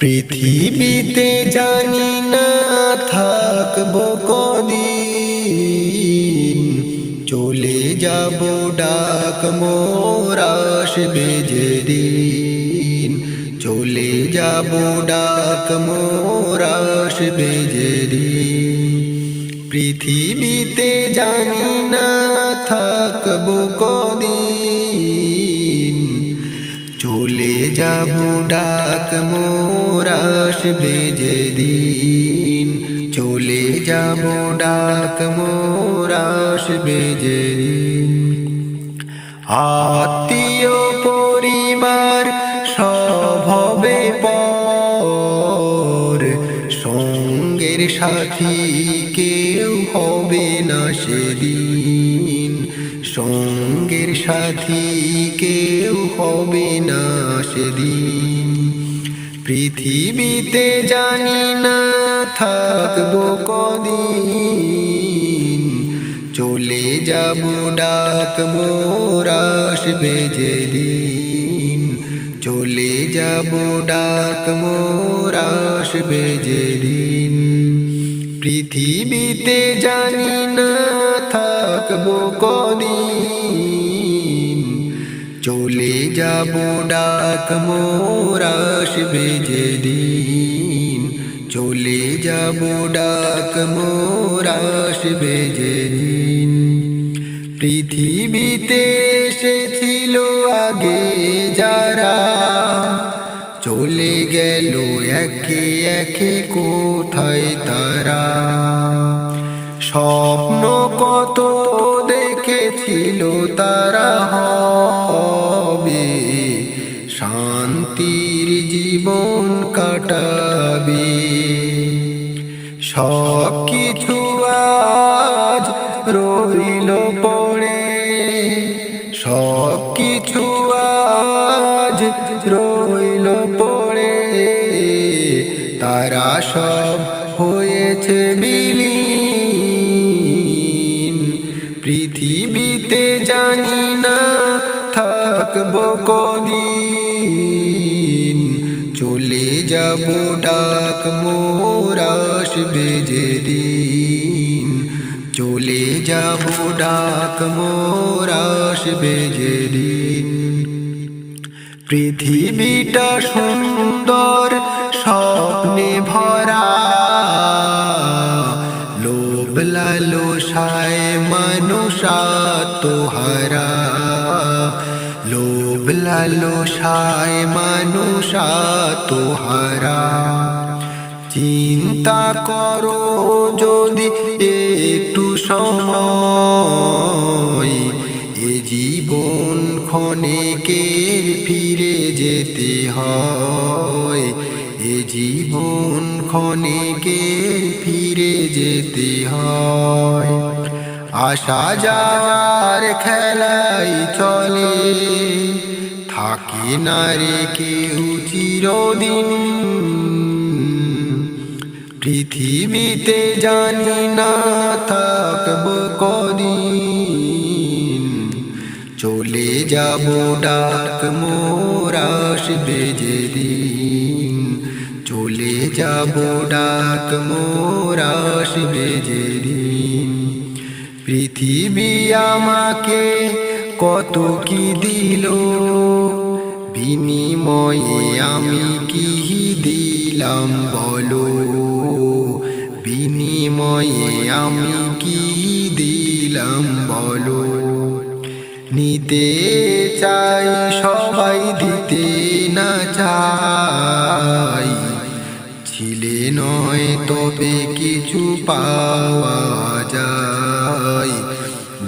পৃথিবীতে জানি না থাকবো কদিন, চলে যাব ডাক মোর আসবে যেদিন। চলে যাব ডাক মোর আসবে যেদিন। পৃথিবীতে জানি না থাকবো কদিন, চলে যাব ডাক মোর আসবে যেদিন। চলে যাব ডাক মোর আসবে যেদিন। আত্মীয় পরিবার সব হবে পর, সঙ্গের সাথী কেউ হবে না সেদিন। সঙ্গের সাথী কেউ হবে না সেদিন। পৃথিবীতে জানি না থাকবো কদিন, চলে যাব ডাক মোর আসবে যেদিন। চলে যাব ডাক মোর আসবে যেদিন। পৃথিবীতে জানি না থাকবো কদিন, চলে যাব ডাক মোর আসবে যেদিন। চলে যাব ডাক মোর আসবে যেদিন। পৃথিবীতে এসেছিল আগে যারা, চলে গেল একে একে কোথায় তারা। স্বপ্ন কত দেখেছিল তারা হবে, শান্তির জীবন কাটাবে। সব কিছু আজ রইল পড়ে, সব কিছু আজ রইল পড়ে। তারা সব হয়েছে বিলীন। পৃথিবীতে জানি না থাকবো কদিন, চলে যাব ডাক মোর আসবে যেদিন। চলে যাব ডাক মোর আসবে যেদিন। পৃথিবীটা সুন্দর স্বপ্নে ভরা, লোভ লালসায় মানুষ আত্মহারা। লোভ লালসায় মানুষ আত্মহারা। চিন্তা করো যদি একটু সময়, এ জীবন ক্ষণিকের ফিরে যেতে হয়। এ জীবন ক্ষণিকের ফিরে যেতে হয়। আসা যাওয়ার খেলাই চলে, থাকে না রে কেউ চিরদিন। পৃথিবীতে জানি না থাকবো কদিন, চলে যাব ডাক মোর আসবে যেদিন। চলে যাব ডাক মোর আসবে যেদিন। পৃথিবী আমাকে কত কি দিল, বিনিময়ে আমি কি দিলাম বলো। বিনিময়ে আমি কি দিলাম বলো। নিতে চাই সবাই দিতে না চাই, ছিলে নয় তবে কিছু পাওয়া যায়।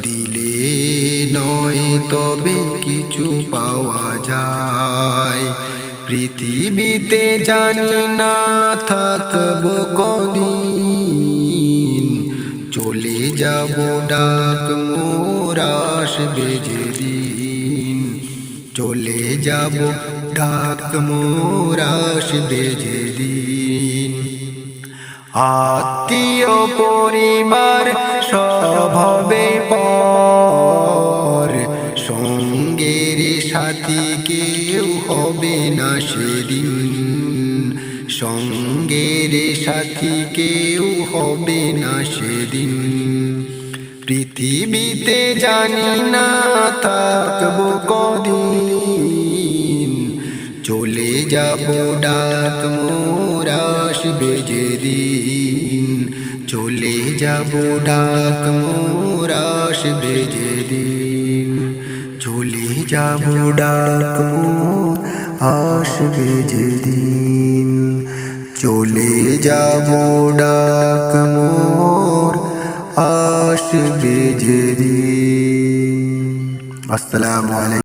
দিলে নয় তবে কিছু পাওয়া যায়। পৃথিবীতে জানি না থাকবো কদিন, চলে যাব ডাক মোর আসবে যেদিন। চলে যাব ডাক মোর আসবে যেদিন। আত্মীয় পরিবার সব হবে পর, সঙ্গের সাথী কেউ হবে না সেদিন। সঙ্গের সাথী কেউ হবে না সেদিন। পৃথিবীতে জানি না থাকবো কদিন, চলে যাব ডাক মোর আসবে যেদিন, চলে যাব ডাক মোর আসবে যেদিন, চলে যাব ডাক মোর আসবে যেদিন, চলে যাব ডাক মোর আসবে যেদিন। আসসালামু আলাইকুম।